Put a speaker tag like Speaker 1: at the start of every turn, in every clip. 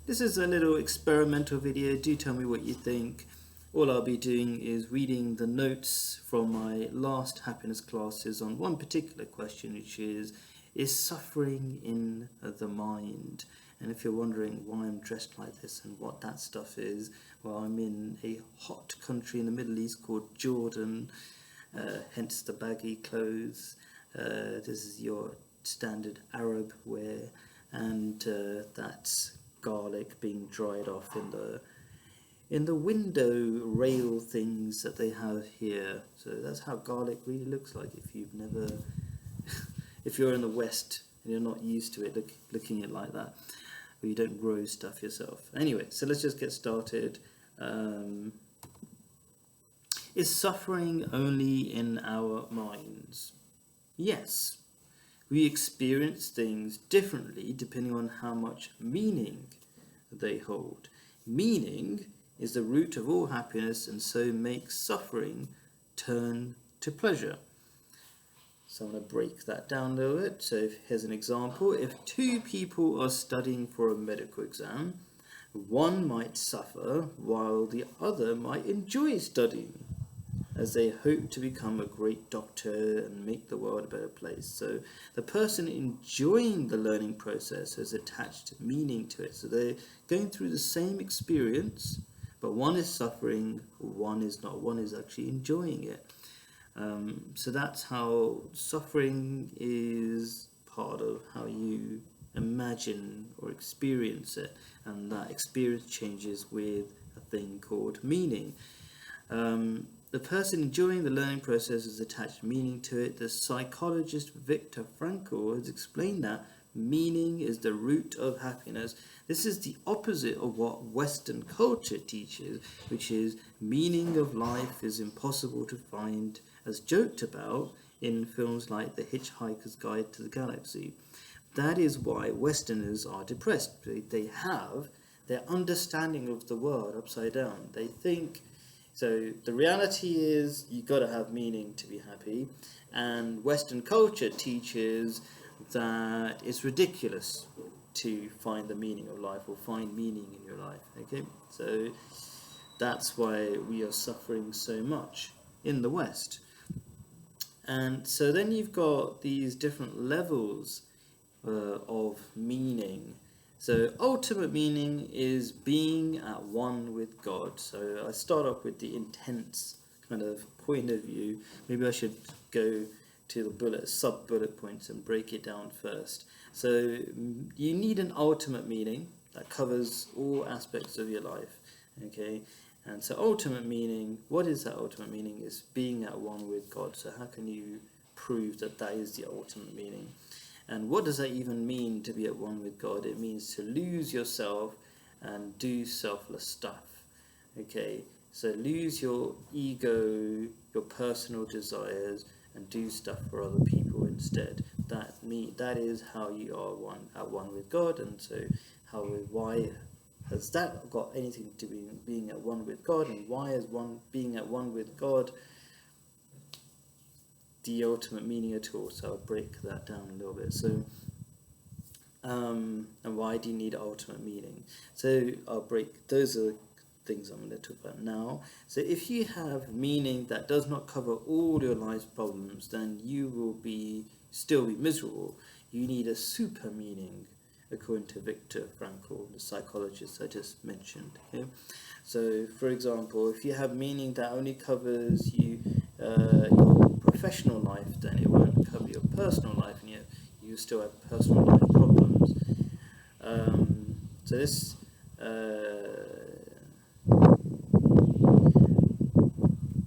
Speaker 1: This is a little experimental video. Do tell me what you think. All I'll be doing is reading the notes from my last happiness classes on one particular question, which is suffering in the mind? And if you're wondering why I'm dressed like this and what that stuff is, well, I'm in a hot country in the Middle East called Jordan, hence the baggy clothes. This is your standard Arab wear, and that's garlic being dried off in the window rail things that they have here. So that's how garlic really looks like if you've never if you're in the West and you're not used to it looking at it like that, or you don't grow stuff yourself. Anyway, so let's just get started. Is suffering only in our minds? Yes. We experience things differently depending on how much meaning they hold. Meaning is the root of all happiness, and so makes suffering turn to pleasure. So I'm going to break that down a little bit. So here's an example. If two people are studying for a medical exam, one might suffer while the other might enjoy studying, as they hope to become a great doctor and make the world a better place. So the person enjoying the learning process has attached meaning to it. So they're going through the same experience, but one is suffering, one is not. One is actually enjoying it. So that's how suffering is part of how you imagine or experience it, and that experience changes with a thing called meaning. The person enjoying the learning process has attached meaning to it. The psychologist Viktor Frankl has explained that meaning is the root of happiness. This is the opposite of what Western culture teaches, which is meaning of life is impossible to find, as joked about in films like The Hitchhiker's Guide to the Galaxy. That is why Westerners are depressed. They have their understanding of the world upside down. They think... So the reality is you've got to have meaning to be happy, and Western culture teaches that it's ridiculous to find the meaning of life or find meaning in your life. Okay, so that's why we are suffering so much in the West. And so then you've got these different levels of meaning. So ultimate meaning is being at one with God. So I start off with the intense kind of point of view. Maybe I should go to the sub-bullet points and break it down first. So you need an ultimate meaning that covers all aspects of your life. Okay, and so ultimate meaning, what is that ultimate meaning? Is being at one with God. So how can you prove that that is the ultimate meaning? And what does that even mean, to be at one with God? It means to lose yourself and do selfless stuff. Okay, so lose your ego, your personal desires, and do stuff for other people instead. That is how you are at one with God. And so why has that got anything to do with being at one with God? And why is being at one with God the ultimate meaning at all? So I'll break that down a little bit. So and why do you need ultimate meaning? So those are things I'm going to talk about now. So if you have meaning that does not cover all your life's problems, then you will still be miserable. You need a super meaning, according to Viktor Frankl, the psychologist I just mentioned. Okay? So for example, if you have meaning that only covers your professional life, then it won't cover your personal life, and you still have personal life problems. So this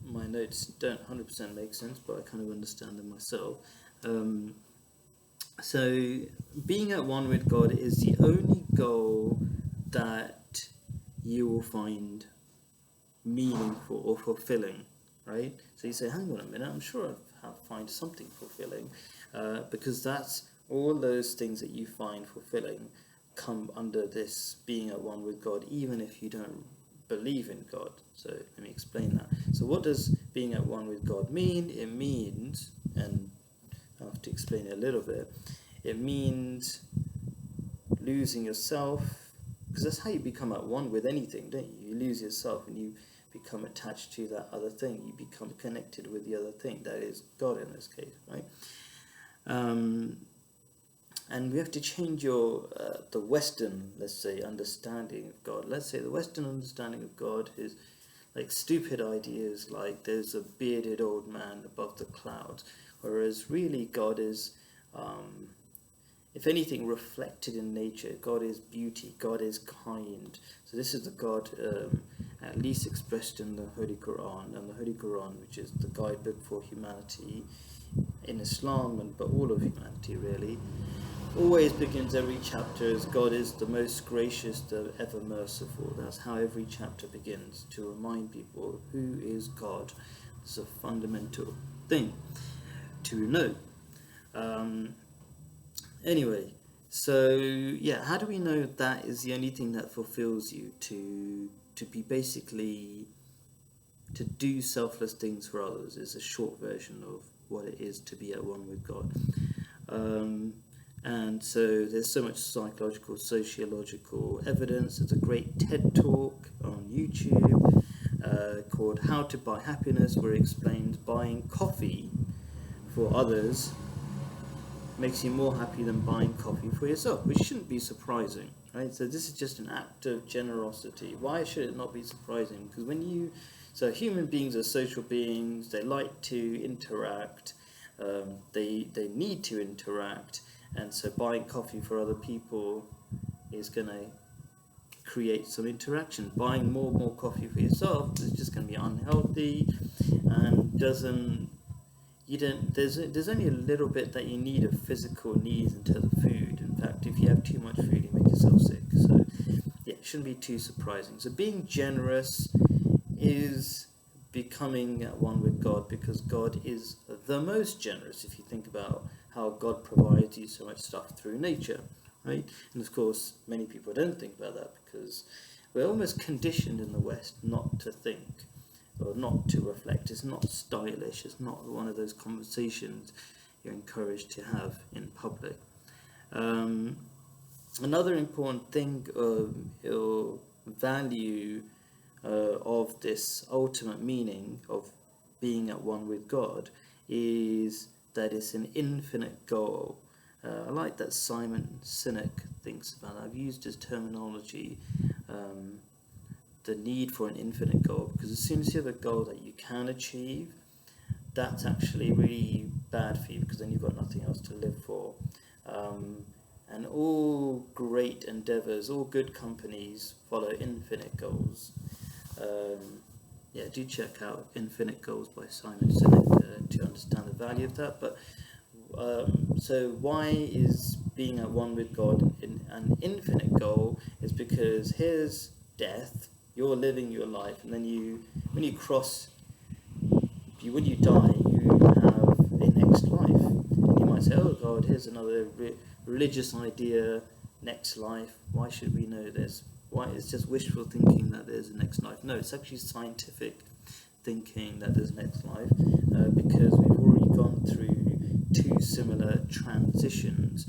Speaker 1: my notes don't 100% make sense, but I kind of understand them myself. So being at one with God is the only goal that you will find meaningful or fulfilling, right? So you say, hang on a minute, I'm sure I'll find something fulfilling, because that's all those things that you find fulfilling come under this being at one with God, even if you don't believe in God. So let me explain that. So what does being at one with God mean? It means, and I have to explain it a little bit, it means losing yourself because that's how you become at one with anything, don't you? You lose yourself and you become attached to that other thing. You become connected with the other thing, that is God in this case, right? And we have to change the Western, let's say, understanding of God. Let's say the Western understanding of God is like stupid ideas like there's a bearded old man above the clouds, whereas really God is, if anything, reflected in nature. God is beauty, God is kind. So this is the God at least expressed in the Holy Quran, and the Holy Quran, which is the guidebook for humanity in Islam, but all of humanity really, always begins every chapter as God is the most gracious, the ever merciful. That's how every chapter begins, to remind people who is God. It's a fundamental thing to know. Anyway, so yeah, how do we know that is the only thing that fulfills you, to be basically, to do selfless things for others is a short version of what it is to be at one with God. And so there's so much psychological, sociological evidence. There's a great TED talk on YouTube called How to Buy Happiness, where it explains buying coffee for others makes you more happy than buying coffee for yourself, which shouldn't be surprising, right? So this is just an act of generosity. Why should it not be surprising? Because so human beings are social beings. They like to interact. They need to interact. And so buying coffee for other people is going to create some interaction. Buying more coffee for yourself is just going to be unhealthy and there's only a little bit that you need of physical needs in terms of food. In fact, if you have too much food, you make yourself sick. So yeah, it shouldn't be too surprising. So being generous is becoming at one with God, because God is the most generous if you think about how God provides you so much stuff through nature, right? And of course, many people don't think about that because we're almost conditioned in the West not to think or not to reflect. It's not stylish. It's not one of those conversations you're encouraged to have in public. Another important thing or value of this ultimate meaning of being at one with God is that it's an infinite goal. I like that Simon Sinek thinks about that. I've used his terminology, the need for an infinite goal, because as soon as you have a goal that you can achieve, that's actually really bad for you, because then you've got nothing else to live for. And all great endeavors, all good companies follow infinite goals. Do check out Infinite Goals by Simon Sinek to understand the value of that. But so why is being at one with God an infinite goal? Is because here's death. You're living your life, and then when you die, you have a next life. And you might say, oh God, here's another religious idea, next life. Why should we know this? Why? It's just wishful thinking that there's a next life. No, it's actually scientific thinking that there's next life, because we've already gone through two similar transitions.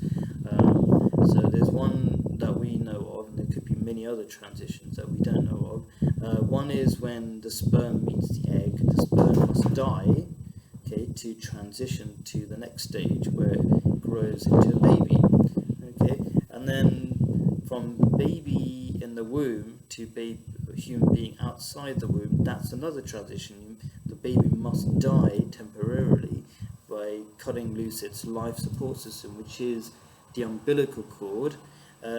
Speaker 1: So there's one that we know of, and there could be many other transitions that we don't know of. One is when the sperm meets the egg. The sperm must die, okay, to transition to the next stage where it grows into a baby. Okay, and then from baby in the womb to human being outside the womb, that's another transition. The baby must die temporarily by cutting loose its life support system, which is the umbilical cord.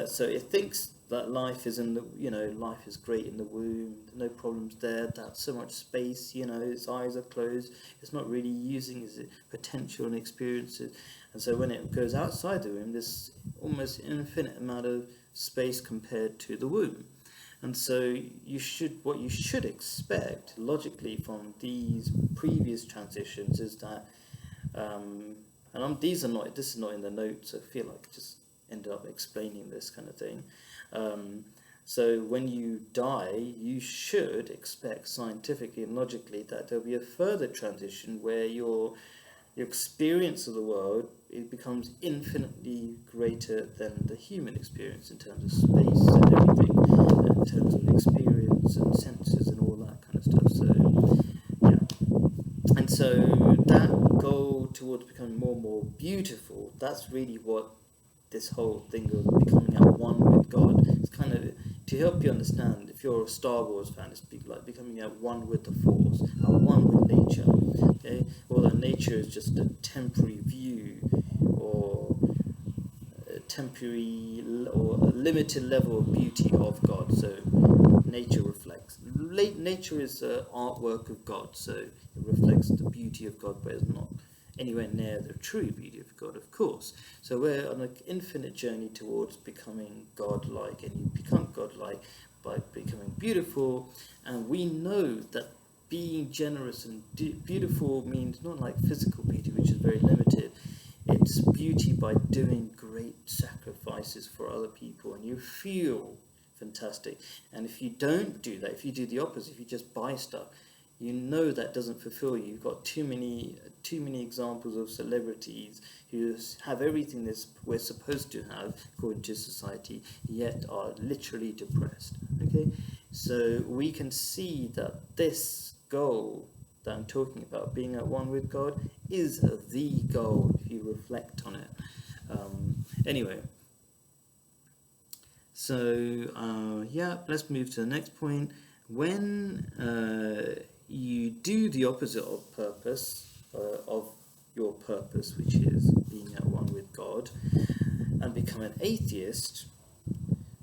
Speaker 1: So it thinks that life is life is great in the womb, no problems there, that's so much space, its eyes are closed, it's not really using its potential and experiences. And so when it goes outside the womb, there's almost infinite amount of space compared to the womb. And so what you should expect logically from these previous transitions is that, this is not in the notes, I feel like I just ended up explaining this kind of thing. So when you die, you should expect scientifically and logically that there'll be a further transition where your experience of the world, it becomes infinitely greater than the human experience in terms of space and everything. beautiful. That's really what this whole thing of becoming at one with God. It's kind of to help you understand. If you're a Star Wars fan, it's like becoming at one with the Force, at one with nature. Okay, although nature is just a temporary view or a temporary or a limited level of beauty of God. So nature reflects. Nature is artwork of God, so it reflects the beauty of God, but it's not anywhere near the true beauty of God, of course. So we're on an infinite journey towards becoming God-like, and you become God-like by becoming beautiful. And we know that being generous and beautiful means not like physical beauty, which is very limited. It's beauty by doing great sacrifices for other people, and you feel fantastic. And if you don't do that, if you do the opposite, if you just buy stuff, you know that doesn't fulfill you. You've got too many examples of celebrities who have everything we're supposed to have according to society, yet are literally depressed. Okay, so we can see that this goal that I'm talking about, being at one with God, is the goal if you reflect on it. Anyway, so yeah, let's move to the next point. When you do the opposite of purpose, of your purpose, which is being at one with God, and become an atheist,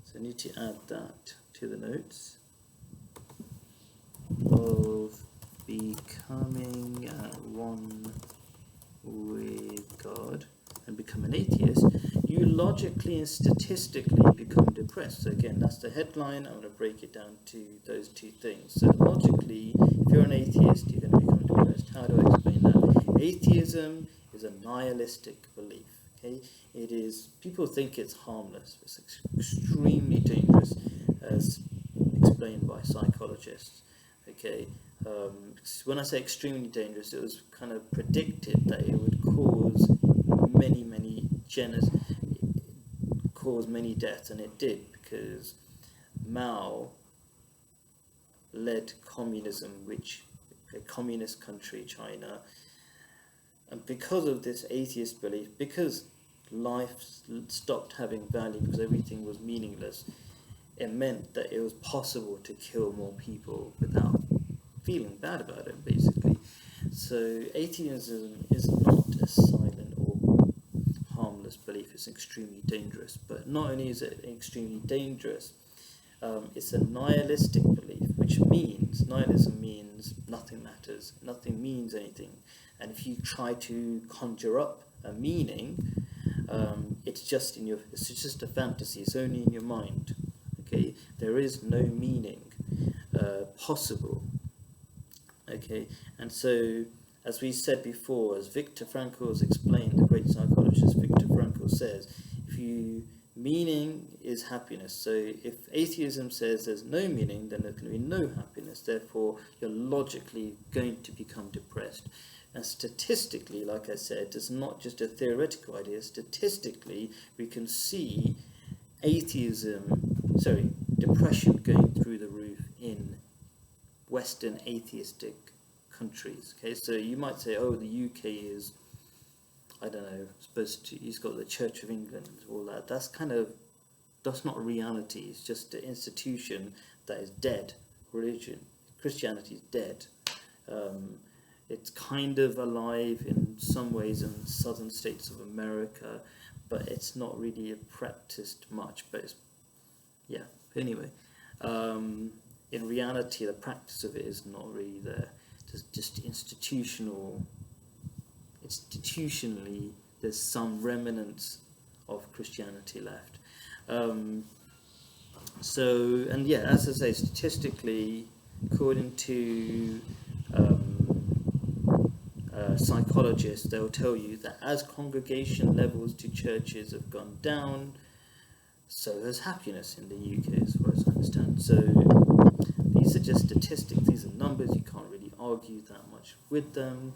Speaker 1: so I need to add that to the notes, of becoming at one with God and become an atheist, you logically and statistically become depressed. So again, that's the headline. I'm going to break it down to those two things. So logically, if you're an atheist, you're going to become depressed. How do I explain that? Atheism is a nihilistic belief. Okay, it is. People think it's harmless. It's extremely dangerous, as explained by psychologists. Okay, when I say extremely dangerous, it was kind of predicted that it would cause many deaths, and it did, because Mao led communism, which a communist country, China, and because of this atheist belief, because life stopped having value, because everything was meaningless, it meant that it was possible to kill more people without feeling bad about it, basically. So atheism is not a silent or harmless belief, it's extremely dangerous. But not only is it extremely dangerous, it's a nihilistic belief, which means, nihilism means nothing matters, nothing means anything. And if you try to conjure up a meaning, it's just a fantasy, it's only in your mind. Okay, there is no meaning possible. Okay, and so, as we said before, as Viktor Frankl has explained, the great psychologist Viktor Frankl says, meaning is happiness. So if atheism says there's no meaning, then there can be no happiness. Therefore, you're logically going to become depressed. And statistically, like I said, it's not just a theoretical idea. Statistically, we can see depression going through the roof in Western atheistic countries. Okay, so you might say, oh, the UK is, I don't know, he's got the Church of England, all that. That's not reality. It's just an institution that is dead. Christianity is dead. It's kind of alive in some ways in southern states of America, but it's not really practiced much. But it's, yeah. Anyway, in reality, the practice of it is not really there. It's just institutionally, there's some remnants of Christianity left. As I say, statistically, according to psychologists, they'll tell you that as congregation levels to churches have gone down, so has happiness in the UK, as far as I understand. So these are just statistics, these are numbers, you can't really argue that much with them.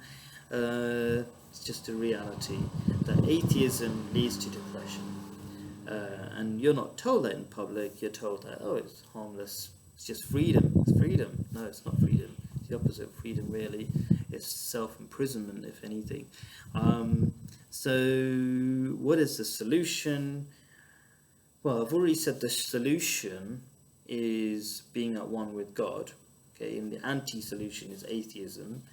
Speaker 1: It's just a reality that atheism leads to depression. And you're not told that in public, you're told that, oh, it's harmless, it's just freedom, it's freedom. No, it's not freedom, it's the opposite of freedom, really. It's self-imprisonment, if anything. So what is the solution? Well, I've already said the solution is being at one with God. Okay, and the anti-solution is atheism.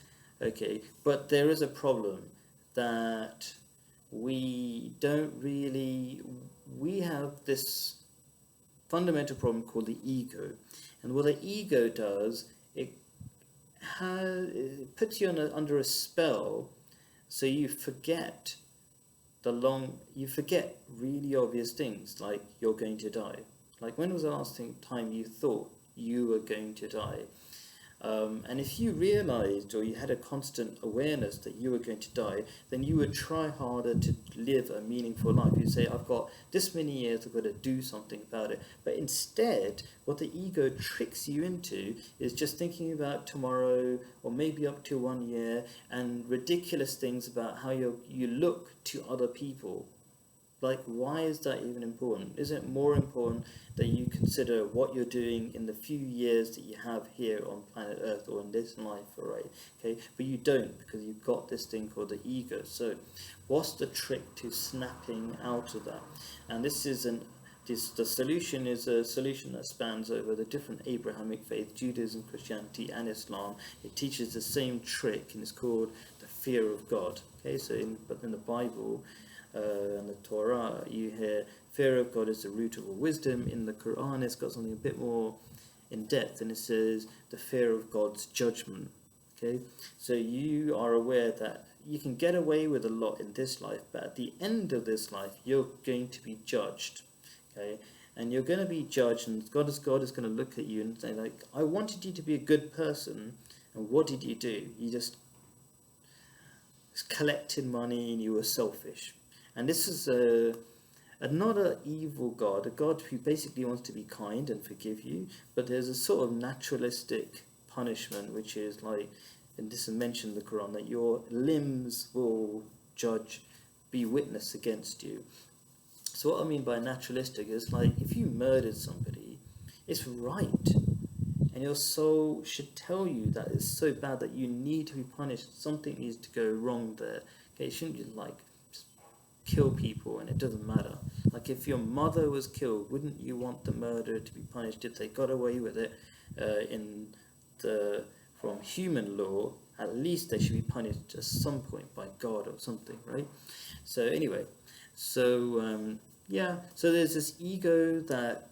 Speaker 1: Okay, but there is a problem that we have this fundamental problem called the ego. And what the ego does, it puts you under a spell, so you forget really obvious things, like you're going to die. Like, when was the last time you thought you were going to die? And if you realized, or you had a constant awareness that you were going to die, then you would try harder to live a meaningful life. You'd say, I've got this many years, I've got to do something about it. But instead, what the ego tricks you into is just thinking about tomorrow, or maybe up to 1 year, and ridiculous things about how you look to other people. Like, why is that even important? Is it more important that you consider what you're doing in the few years that you have here on planet Earth, or in this life, alright? Okay, but you don't, because you've got this thing called the ego. So what's the trick to snapping out of that? And the solution is a solution that spans over the different Abrahamic faiths, Judaism, Christianity, and Islam. It teaches the same trick, and it's called the fear of God. Okay, so in the Bible and the Torah, you hear fear of God is the root of all wisdom. In the Quran, it's got something a bit more in depth, and it says the fear of God's judgment. Okay, so you are aware that you can get away with a lot in this life, but at the end of this life, you're going to be judged. Okay, and you're going to be judged, and God is going to look at you and say, like, I wanted you to be a good person, and what did you do? You just collected money, and you were selfish. And this is not an evil God, a God who basically wants to be kind and forgive you, but there's a sort of naturalistic punishment, which is like, and this is mentioned in the Quran, that your limbs will be witness against you. So what I mean by naturalistic is, like, if you murdered somebody, it's right, and your soul should tell you that it's so bad that you need to be punished. Something needs to go wrong there. Okay, it shouldn't just like kill people and it doesn't matter. Like, if your mother was killed, wouldn't you want the murderer to be punished if they got away with it? From human law, at least they should be punished at some point by God or something, right? So anyway, so there's this ego that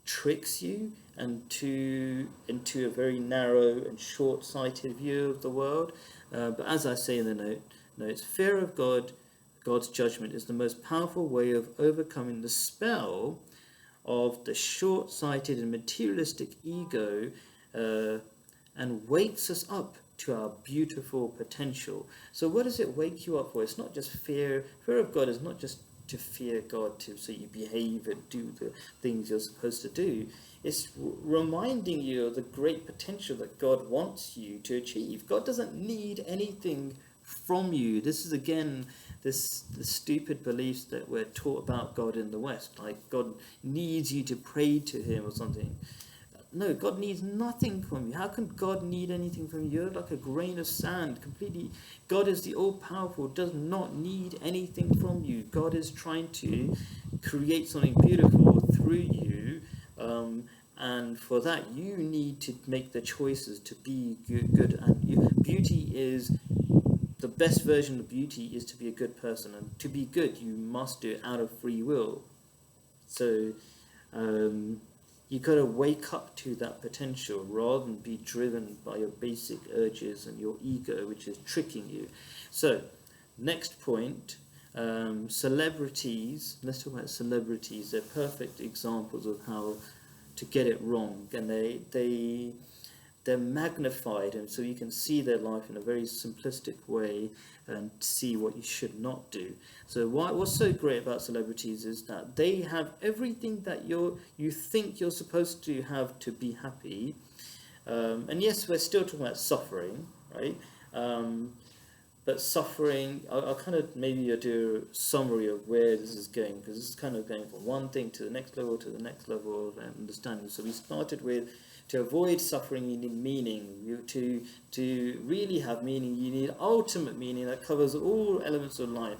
Speaker 1: tricks you into a very narrow and short-sighted view of the world. But as I say in the notes, fear of God's judgment is the most powerful way of overcoming the spell of the short-sighted and materialistic ego, and wakes us up to our beautiful potential. So what does it wake you up for? It's not just fear. Fear of God is not just to fear God so you behave and do the things you're supposed to do. It's reminding you of the great potential that God wants you to achieve. God doesn't need anything from you. This is, again, the stupid beliefs that we're taught about God in the West, like God needs you to pray to him or something. No, God needs nothing from you. How can God need anything from you? You're like a grain of sand, completely. God is the all-powerful, does not need anything from you. God is trying to create something beautiful through you, and for that you need to make the choices to be good. And beauty is, the best version of beauty is to be a good person, and to be good you must do it out of free will. So you got to wake up to that potential rather than be driven by your basic urges and your ego, which is tricking you. So next point, celebrities. Let's talk about celebrities. They're perfect examples of how to get it wrong, and they're magnified, and so you can see their life in a very simplistic way and see what you should not do. So what's so great about celebrities is that they have everything that you think you're supposed to have to be happy. And yes, we're still talking about suffering, right? but suffering, I'll kind of maybe do a summary of where this is going, because this is kind of going from one thing to the next level of understanding. So we started with, to avoid suffering you need meaning. To really have meaning you need ultimate meaning that covers all elements of life.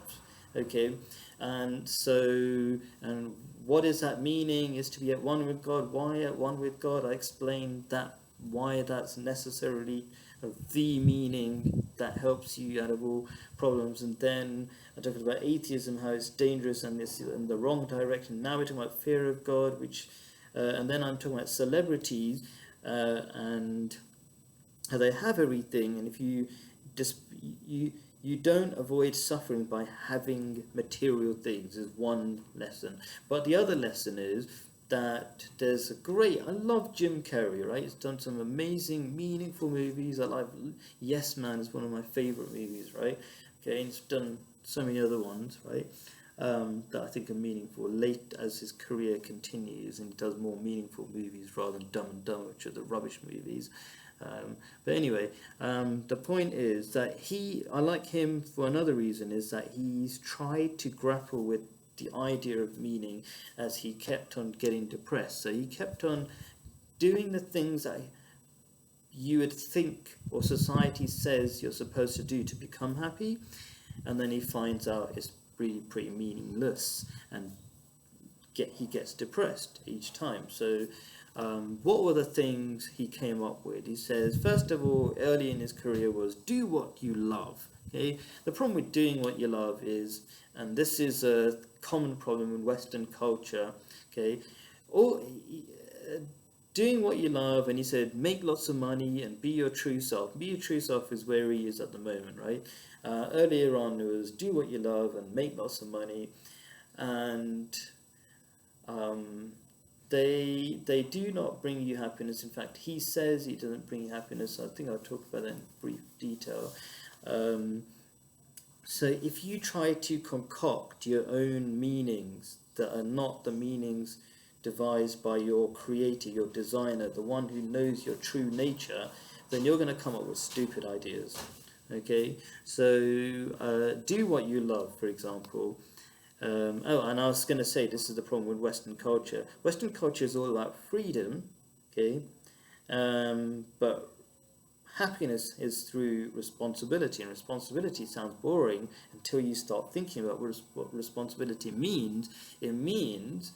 Speaker 1: Okay, and so, and what is that meaning? Is to be at one with God. Why at one with God? I explained that, why that's necessarily the meaning that helps you out of all problems. And then I talked about atheism, how it's dangerous and it's in the wrong direction. Now we're talking about fear of God, which and then I'm talking about celebrities and how they have everything, and if you just you don't avoid suffering by having material things, is one lesson. But the other lesson is that there's a great, I love Jim Carrey, right? He's done some amazing, meaningful movies. I like Yes Man is one of my favorite movies, right? Okay, and he's done so many other ones, right? That I think are meaningful late as his career continues, and he does more meaningful movies rather than Dumb and Dumber, which are the rubbish movies. But anyway, the point is that I like him for another reason, is that he's tried to grapple with the idea of meaning as he kept on getting depressed. So he kept on doing the things that you would think or society says you're supposed to do to become happy, and then he finds out it's really pretty meaningless, and he gets depressed each time. So what were the things he came up with? He says, first of all, early in his career was do what you love. Okay, the problem with doing what you love is, and this is a common problem in Western culture, okay, doing what you love, and he said make lots of money and be your true self. Be your true self is where he is at the moment, right? Earlier on it was do what you love and make lots of money, and they do not bring you happiness. In fact, he says he doesn't bring you happiness. I think I'll talk about that in brief detail. So if you try to concoct your own meanings that are not the meanings devised by your creator, your designer, the one who knows your true nature, then you're going to come up with stupid ideas. Okay, so do what you love, for example. And I was going to say, this is the problem with Western culture. Western culture is all about freedom, okay, but happiness is through responsibility, and responsibility sounds boring until you start thinking about what responsibility means. It means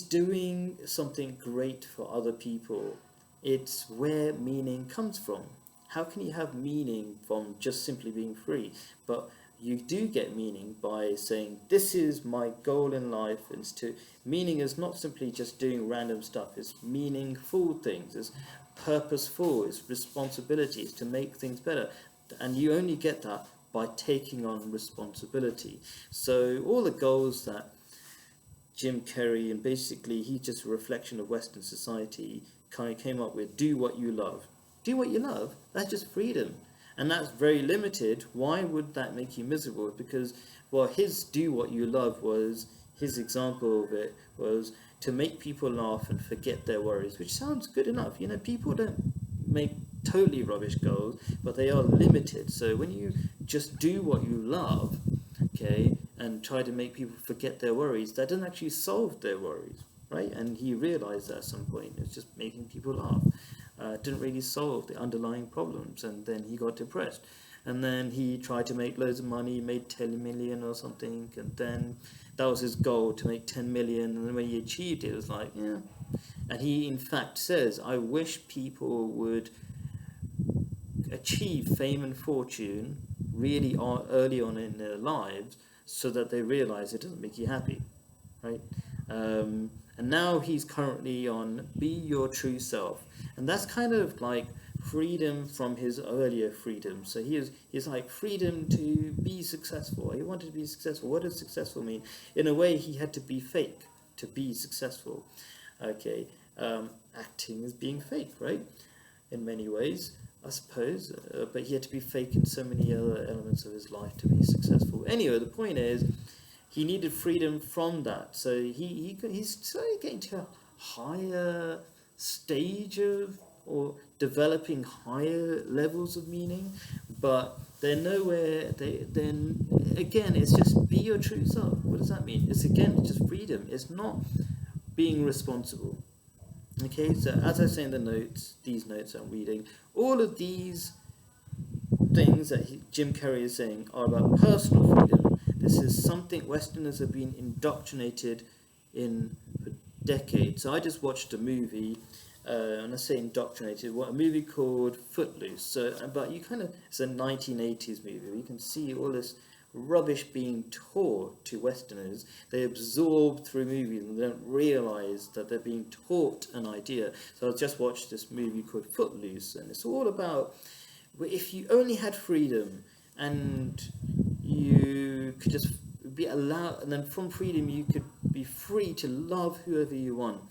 Speaker 1: doing something great for other people. It's where meaning comes from. How can you have meaning from just simply being free? But you do get meaning by saying, this is my goal in life. Meaning is not simply just doing random stuff. It's meaningful things. It's purposeful. It's responsibility. It's to make things better. And you only get that by taking on responsibility. So all the goals that Jim Carrey, and basically he's just a reflection of Western society, kind of came up with, do what you love. Do what you love, that's just freedom. And that's very limited. Why would that make you miserable? Because, well, his do what you love was, his example of it was to make people laugh and forget their worries, which sounds good enough. You know, people don't make totally rubbish goals, but they are limited. So when you just do what you love, okay, and try to make people forget their worries, that doesn't actually solve their worries, right? And he realized that at some point. It's just making people laugh. Didn't really solve the underlying problems, and then he got depressed. And then he tried to make loads of money, made 10 million or something, and then that was his goal, to make 10 million, and then when he achieved it, it was like, yeah. And he in fact says, I wish people would achieve fame and fortune really early on in their lives, so that they realize it doesn't make you happy, right? And now he's currently on Be Your True Self. And that's kind of like freedom from his earlier freedom. So he's like freedom to be successful. He wanted to be successful. What does successful mean? In a way, he had to be fake to be successful. Okay, acting is being fake, right? In many ways, I suppose. But he had to be fake in so many other elements of his life to be successful. Anyway, the point is, he needed freedom from that. So he's slowly getting to a higher stage of or developing higher levels of meaning, but they're nowhere. Then again, it's just be your true self. What does that mean? It's just freedom. It's not being responsible. Okay, so as I say in the notes, these notes I'm reading, all of these things that Jim Carrey is saying are about personal freedom. This is something Westerners have been indoctrinated in for decades. So I just watched a movie, and I say indoctrinated, a movie called Footloose. So, but it's a 1980s movie. You can see all this rubbish being taught to Westerners. They absorb through movies and they don't realise that they're being taught an idea. So I just watched this movie called Footloose, and it's all about if you only had freedom and you could just be allowed, and then from freedom you could be free to love whoever you want,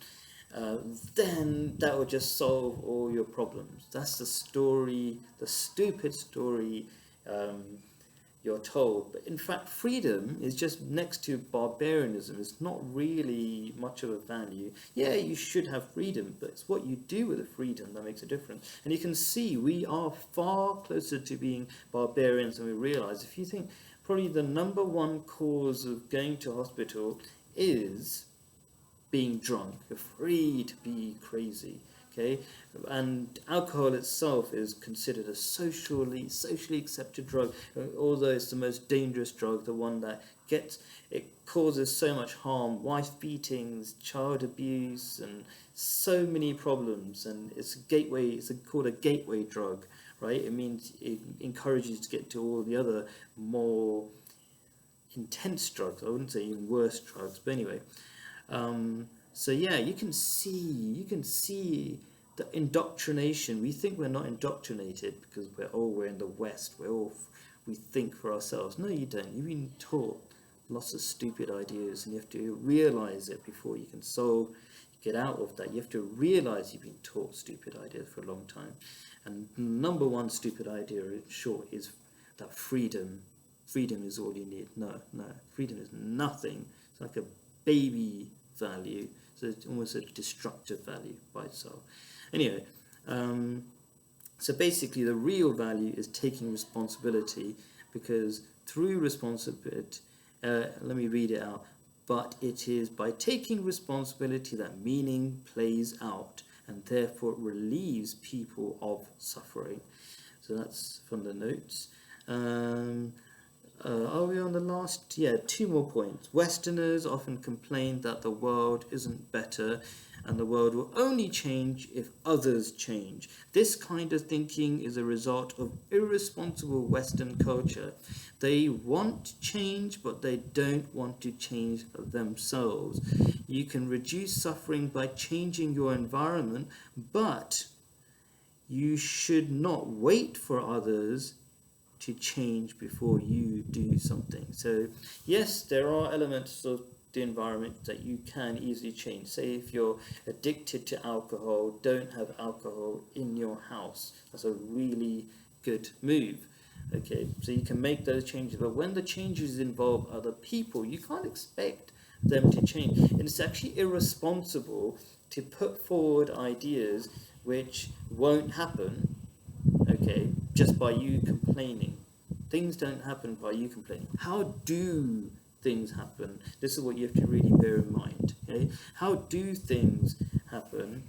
Speaker 1: then that would just solve all your problems. That's the story, the stupid story you're told. But in fact, freedom is just next to barbarianism. It's not really much of a value. Yeah, you should have freedom, but it's what you do with the freedom that makes a difference. And you can see we are far closer to being barbarians than we realize. If you think probably the number one cause of going to hospital is being drunk. You're free to be crazy. Okay, and alcohol itself is considered a socially accepted drug, although it's the most dangerous drug, the one that causes so much harm, wife beatings, child abuse, and so many problems. And it's called a gateway drug, right? It means it encourages you to get to all the other more intense drugs. I wouldn't say even worse drugs, but anyway. So yeah, you can see the indoctrination. We think we're not indoctrinated because we're in the West. We think for ourselves. No, you don't. You've been taught lots of stupid ideas, and you have to realize it before you can get out of that. You have to realize you've been taught stupid ideas for a long time. And number one stupid idea, in short, is that freedom is all you need. No, freedom is nothing. It's like a baby value. So it's almost a destructive value by itself. Anyway, so basically the real value is taking responsibility, because through responsibility, let me read it out, but it is by taking responsibility that meaning plays out and therefore relieves people of suffering. So that's from the notes. Are we on the last? Yeah, 2 more points. Westerners often complain that the world isn't better and the world will only change if others change. This kind of thinking is a result of irresponsible Western culture. They want change, but they don't want to change themselves. You can reduce suffering by changing your environment, but you should not wait for others to change before you do something. So yes, there are elements of the environment that you can easily change. Say if you're addicted to alcohol, don't have alcohol in your house. That's a really good move. Okay, so you can make those changes, but when the changes involve other people, you can't expect them to change. And it's actually irresponsible to put forward ideas which won't happen, okay, just by you complaining. Things don't happen by you complaining. How do things happen? This is what you have to really bear in mind. Okay? How do things happen?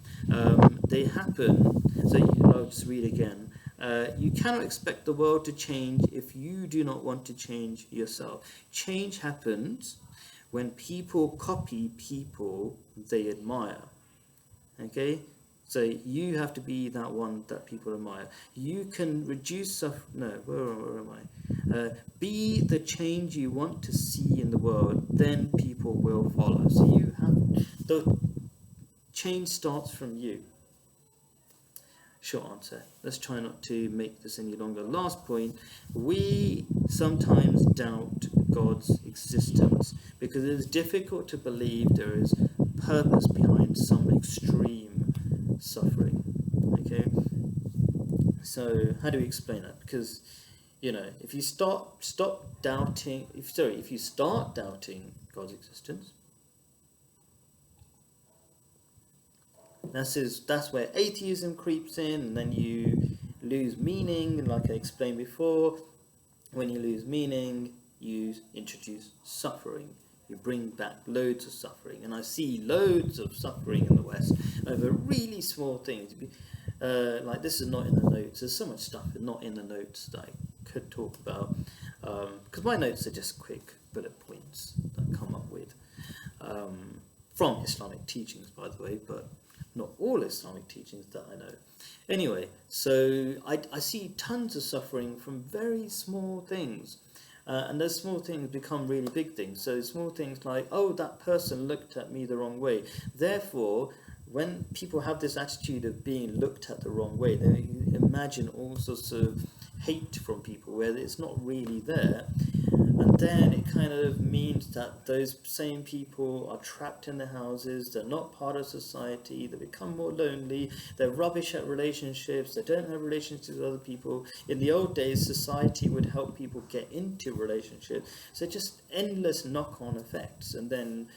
Speaker 1: They happen, so I'll just read again. You cannot expect the world to change if you do not want to change yourself. Change happens when people copy people they admire. Okay? So you have to be that one that people admire. You can reduce suffering. No, where am I? Be the change you want to see in the world, then people will follow. So you have the change starts from you. Short answer. Let's try not to make this any longer. Last point. We sometimes doubt God's existence because it is difficult to believe there is purpose behind some extreme suffering. Okay, so how do we explain that? Because if you start doubting God's existence, That's where atheism creeps in, and then you lose meaning, like I explained before. When you lose meaning, you introduce suffering. You bring back loads of suffering, and I see loads of suffering in the West over really small things. Like, this is not in the notes. There's so much stuff not in the notes that I could talk about, because my notes are just quick bullet points that I come up with from Islamic teachings, by the way, but not all Islamic teachings that I know. Anyway, so I see tons of suffering from very small things. And those small things become really big things. So small things like, oh, that person looked at me the wrong way. Therefore, when people have this attitude of being looked at the wrong way, they imagine all sorts of hate from people where it's not really there. And then it kind of means that those same people are trapped in their houses, they're not part of society, they become more lonely, they're rubbish at relationships, they don't have relationships with other people. In the old days, society would help people get into relationships. So just endless knock-on effects. And then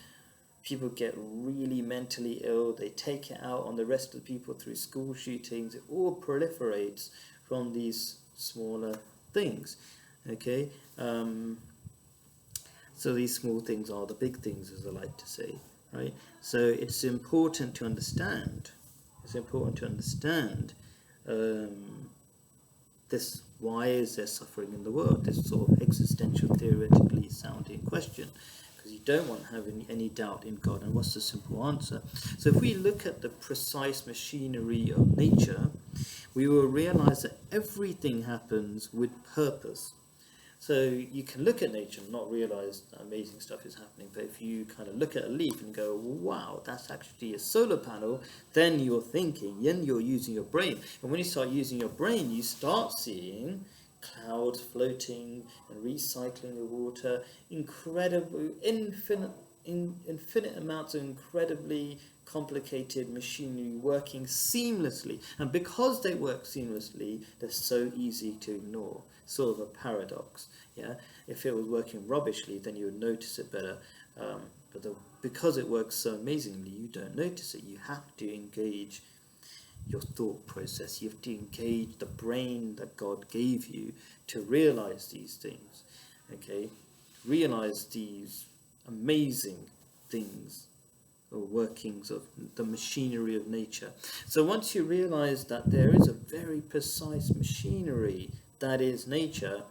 Speaker 1: people get really mentally ill, they take it out on the rest of the people through school shootings. It all proliferates from these smaller things. Okay, so these small things are the big things, as I like to say, right? So it's important to understand. It's important to understand this. Why is there suffering in the world? This sort of existential, theoretically sounding question, because you don't want to have any doubt in God. And what's the simple answer? So if we look at the precise machinery of nature, we will realize that everything happens with purpose. So you can look at nature and not realize that amazing stuff is happening, but if you kind of look at a leaf and go, wow, that's actually a solar panel, then you're thinking, then you're using your brain. And when you start using your brain, you start seeing clouds floating and recycling the water, incredible, infinite amounts of incredibly complicated machinery working seamlessly. And because they work seamlessly, they're so easy to ignore. Sort of a paradox. Yeah, if it was working rubbishly, then you would notice it better. Because it works so amazingly, you don't notice it. You have to engage your thought process. You have to engage the brain that God gave you to realize these things. Okay, realize these amazing things or workings of the machinery of nature. So once you realize that there is a very precise machinery that is nature,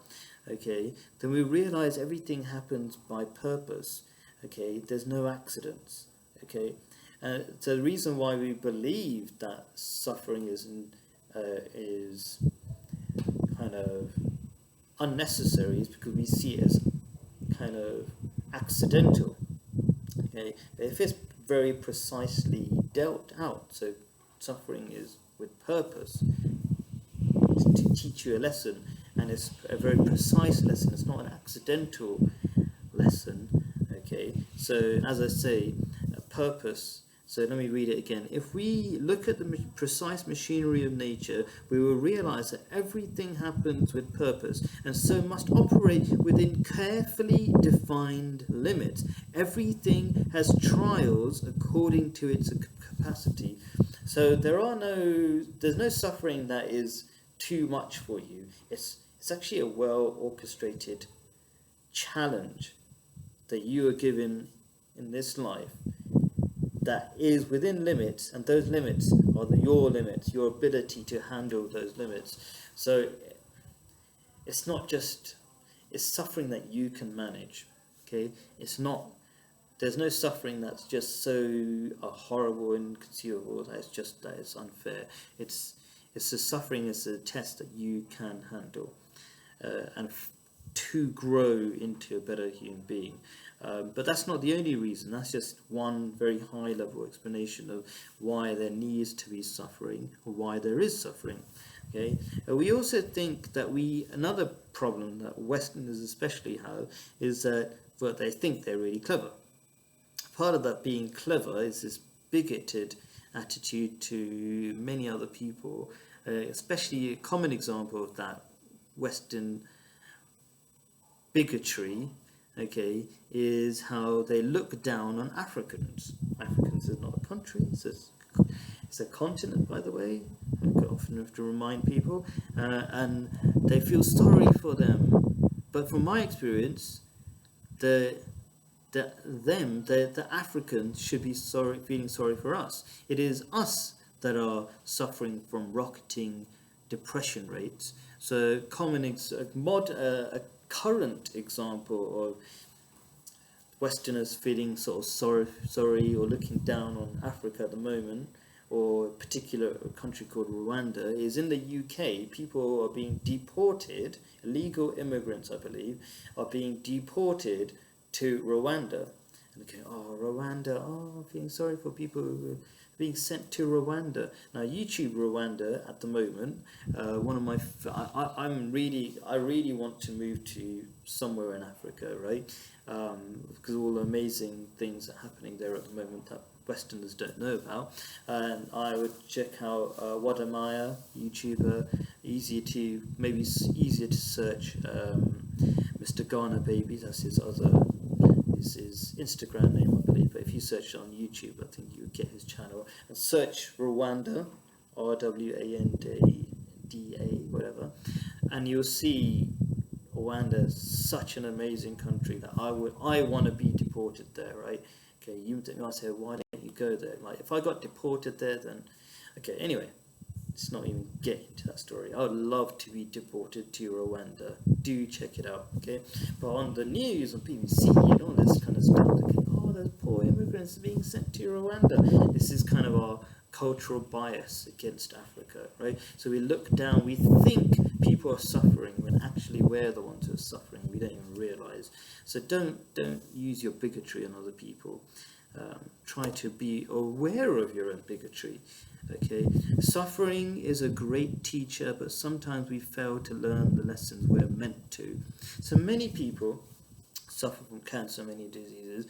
Speaker 1: okay, then we realize everything happens by purpose. Okay, there's no accidents. Okay, so the reason why we believe that suffering is kind of unnecessary is because we see it as kind of accidental. Okay, if it's very precisely dealt out, so suffering is with purpose, it's to teach you a lesson, and it's a very precise lesson. It's not an accidental lesson. Okay, so as I say, a purpose. So let me read it again. If we look at the precise machinery of nature, we will realize that everything happens with purpose and so must operate within carefully defined limits. Everything has trials according to its capacity. So there's no suffering that is too much for you. It's actually a well orchestrated challenge that you are given in this life that is within limits, and those limits are your limits, your ability to handle those limits. So it's not just, it's suffering that you can manage. Okay, there's no suffering that's just so horrible and inconceivable that it's unfair. It's the suffering is a test that you can handle and to grow into a better human being. But that's not the only reason. That's just one very high level explanation of why there needs to be suffering, or why there is suffering. Okay. We also think that another problem that Westerners especially have is that they think they're really clever. Part of that being clever is this bigoted attitude to many other people, especially a common example of that Western bigotry, okay, is how they look down on Africans. Africans is not a country, It's a continent, by the way. I often have to remind people, and they feel sorry for them. But from my experience, the Africans should be feeling sorry for us. It is us that are suffering from rocketing depression rates. So, a current example of Westerners feeling sort of sorry or looking down on Africa at the moment, or a particular country called Rwanda, is in the UK. People are being deported, illegal immigrants, I believe, are being deported to Rwanda. And okay, oh, Rwanda, oh, I'm feeling sorry for people who are being sent to Rwanda. Now, YouTube Rwanda at the moment, one of my, I really want to move to somewhere in Africa, right? Because all the amazing things that are happening there at the moment that Westerners don't know about. And I would check out Wadamaya, YouTuber, easier to search. Mr. Ghana Baby, that's his Instagram name, I believe. But if you search on YouTube, I think you would get his channel. And search Rwanda, Rwanda, whatever, and you'll see Rwanda is such an amazing country that I want to be deported there, right? Okay, you might say, why don't you go there? Like, if I got deported there, then okay. Anyway, let's not even get into that story. I would love to be deported to Rwanda. Do check it out, okay? But on the news, on BBC, and all this kind of stuff, okay, oh, those poor immigrants being sent to Rwanda. This is kind of our cultural bias against Africa, right? So we look down, we think people are suffering when actually we're the ones who are suffering. We don't even realize. So don't use your bigotry on other people. Try to be aware of your own bigotry. Okay, suffering is a great teacher, but sometimes we fail to learn the lessons we're meant to. So many people suffer from cancer, many diseases.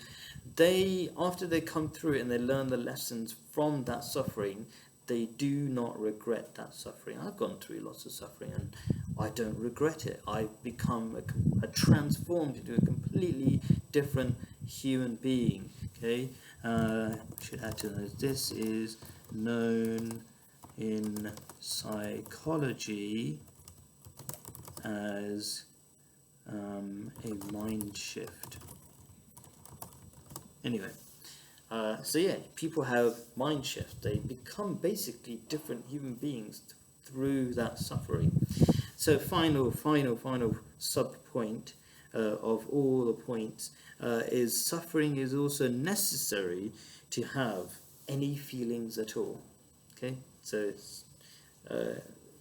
Speaker 1: After they come through it and they learn the lessons from that suffering, they do not regret that suffering. I've gone through lots of suffering and I don't regret it. I've become transformed into a completely different human being. Okay, I should add to this. This is known in psychology as a mind shift. Anyway, so yeah, people have mind shifts. They become basically different human beings through that suffering. So final sub point of all the points is suffering is also necessary to have any feelings at all. Okay, so it's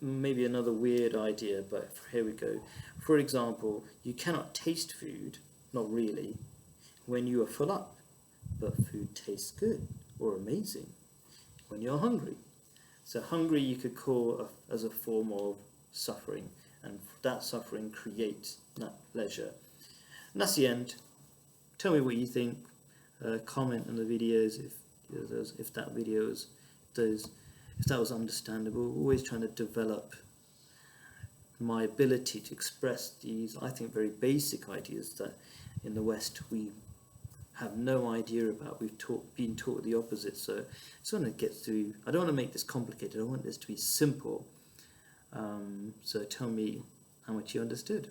Speaker 1: maybe another weird idea, but here we go. For example, you cannot taste food, not really, when you are full up, but food tastes good or amazing when you're hungry. So hungry you could call as a form of suffering, and that suffering creates that pleasure. And that's the end. Tell me what you think. Comment on the videos if that was understandable. Always trying to develop my ability to express these, I think, very basic ideas that in the West we have no idea about. We've been taught the opposite. So I just want to get through. I don't want to make this complicated. I want this to be simple. So tell me how much you understood.